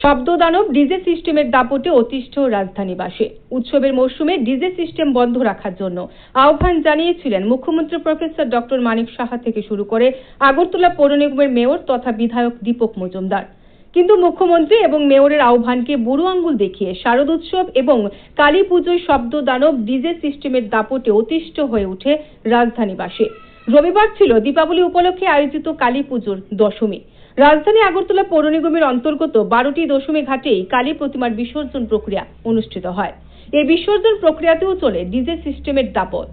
শব্দদানব DJ সিস্টেমের দাপটে অতিষ্ঠ রাজধানীবাসী। উৎসবের মরশুমে ডিজে সিস্টেম বন্ধ রাখার জন্য আহ্বান জানিয়েছিলেন মুখ্যমন্ত্রী প্রফেসর ডক্টর মানিক সাহা থেকে শুরু করে আগরতলা পৌর নিগমের মেয়র তথা বিধায়ক দীপক মজুমদার। কিন্তু মুখ্যমন্ত্রী এবং মেয়রের আহ্বানকে বুড়ো আঙ্গুল দেখিয়ে শারদ উৎসব এবং কালী পুজোয় শব্দদানব ডিজে সিস্টেমের দাপটে অতিষ্ঠ হয়ে ওঠে রাজধানীবাসী। রবিবার ছিল দীপাবলি উপলক্ষে আয়োজিত কালী পুজোর দশমী। রাজধানী আগরতলা পৌর নিগমের অন্তর্গত 12টি দশমী ঘাটেই কালী প্রতিমার বিসর্জন প্রক্রিয়া অনুষ্ঠিত হয়। এই বিসর্জন প্রক্রিয়াতেও চলে ডিজে সিস্টেমের দাপট।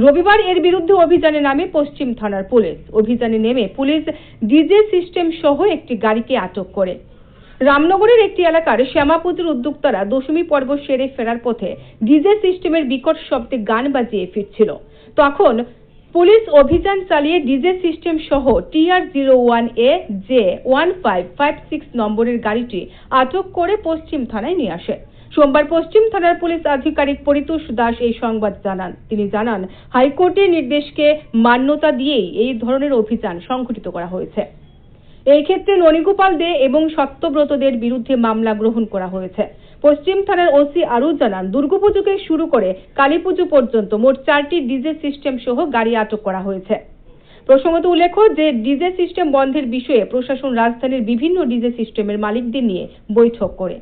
রবিবার এর বিরুদ্ধে অভিযানে নামে পশ্চিম থানার পুলিশ। অভিযানে নেমে পুলিশ ডিজে সিস্টেম সহ একটি গাড়িকে আটক করে। রামনগরের একটি এলাকার শ্যামা পুজোর উদ্যোক্তারা দশমী পর্ব সেরে ফেরার পথে ডিজে সিস্টেমের বিকট শব্দে গান বাজিয়ে ফিরছিল। তখন পুলিশ অভিযান চালিয়ে ডিজে সিস্টেম সহ TR01A J1556 নম্বরের গাড়িটি আটক করে পশ্চিম থানায় নিয়ে আসে। সোমবার পশ্চিম থানার পুলিশ আধিকারিক পরিতোষ দাস এই সংবাদ জানান। তিনি জানান, হাইকোর্টের নির্দেশকে মান্যতা দিয়েই এই ধরনের অভিযান সংঘটিত করা হয়েছে। এই ক্ষেত্রে ননীগোপাল দে এবং সত্যব্রত দের বিরুদ্ধে মামলা গ্রহণ করা হয়েছে। পশ্চিম থানার ওসি আরও জানান, দুর্গাপুজোকে শুরু করে কালী পুজো পর্যন্ত মোট 4টি ডিজে সিস্টেম সহ গাড়ি আটক করা হয়েছে। প্রসঙ্গত উল্লেখ্য যে ডিজে সিস্টেম বন্ধের বিষয়ে প্রশাসন রাজধানীর বিভিন্ন ডিজে সিস্টেমের মালিকদের নিয়ে বৈঠক করে।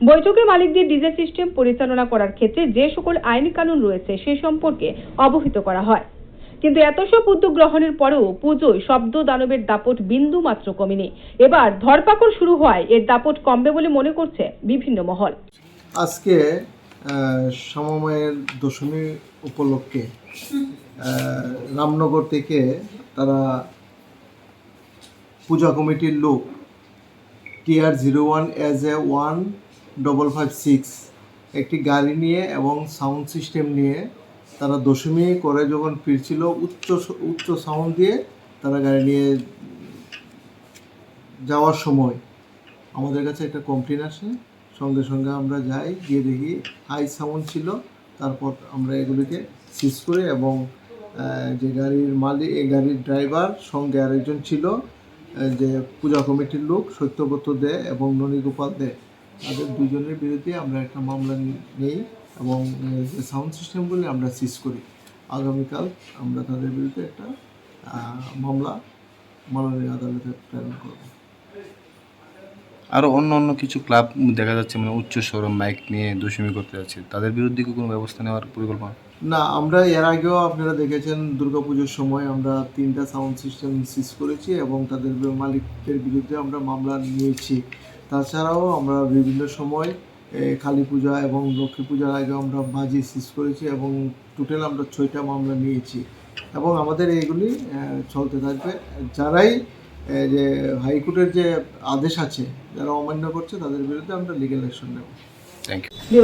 বৈঠকে মালিকদের ডিজে সিস্টেম পরিচালনা করার ক্ষেত্রে যে সকল আইন কানুন রয়েছে সে সম্পর্কে অবহিত করা হয়। কিন্তু এত সব উদ্যোগ গ্রহণের পরেও পুজোয় শব্দ দানবের দাপট বিন্দু মাত্র কমেনি। এবার ধরপাকড় শুরু হয় এর দাপট কমবে বলে মনে করছে বিভিন্ন মহল। আজকে সমময়ের দশমী উপলক্ষে রামনগর থেকে তারা পূজা কমিটির লোক TR01 1556 একটি গাড়ি নিয়ে এবং সাউন্ড সিস্টেম নিয়ে তারা দশমী করে যখন ফিরছিল উচ্চ সাউন্ড দিয়ে তারা গাড়ি নিয়ে যাওয়ার সময় আমাদের কাছে একটা কমপ্লেন আসে। সঙ্গে সঙ্গে আমরা যাই, গিয়ে দেখি হাই সাউন্ড ছিল। তারপর আমরা এগুলিকে সিজ করি এবং যে গাড়ির মালিক, এই গাড়ির ড্রাইভার সঙ্গে আরেকজন ছিল যে পূজা কমিটির লোক সত্যব্রত দে এবং ননীগোপাল দে, তাদের দুজনের বিরুদ্ধে আমরা একটা মামলা নেই এবং যে সাউন্ড সিস্টেমগুলি আমরা সিজ করি। আগামীকাল আমরা তাদের বিরুদ্ধে একটা মামলা মাননীয় আদালতে প্রেরণ করব। আরও অন্য কিছু ক্লাব দেখা যাচ্ছে, মানে উচ্চ স্বর মাইক নিয়ে দশমী করতে যাচ্ছে, তাদের বিরুদ্ধে কি কোনো ব্যবস্থা নেওয়ার পরিকল্পনা? না, আমরা এর আগেও আপনারা দেখেছেন দুর্গাপুজোর সময় আমরা 3টা সাউন্ড সিস্টেম সিজ করেছি এবং তাদের মালিকদের বিরুদ্ধে আমরা মামলা নিয়েছি। তাছাড়াও আমরা বিভিন্ন সময় কালী পূজা এবং লক্ষ্মী পূজার আগে আমরা বাজি সিজ করেছি এবং টোটাল আমরা 6টা মামলা নিয়েছি এবং আমাদের এইগুলি চলতে থাকবে। যারাই যে হাইকোর্টের যে আদেশ আছে যারা অমান্য করছে তাদের বিরুদ্ধে আমরা লিগ্যাল অ্যাকশন নেব। Thank you.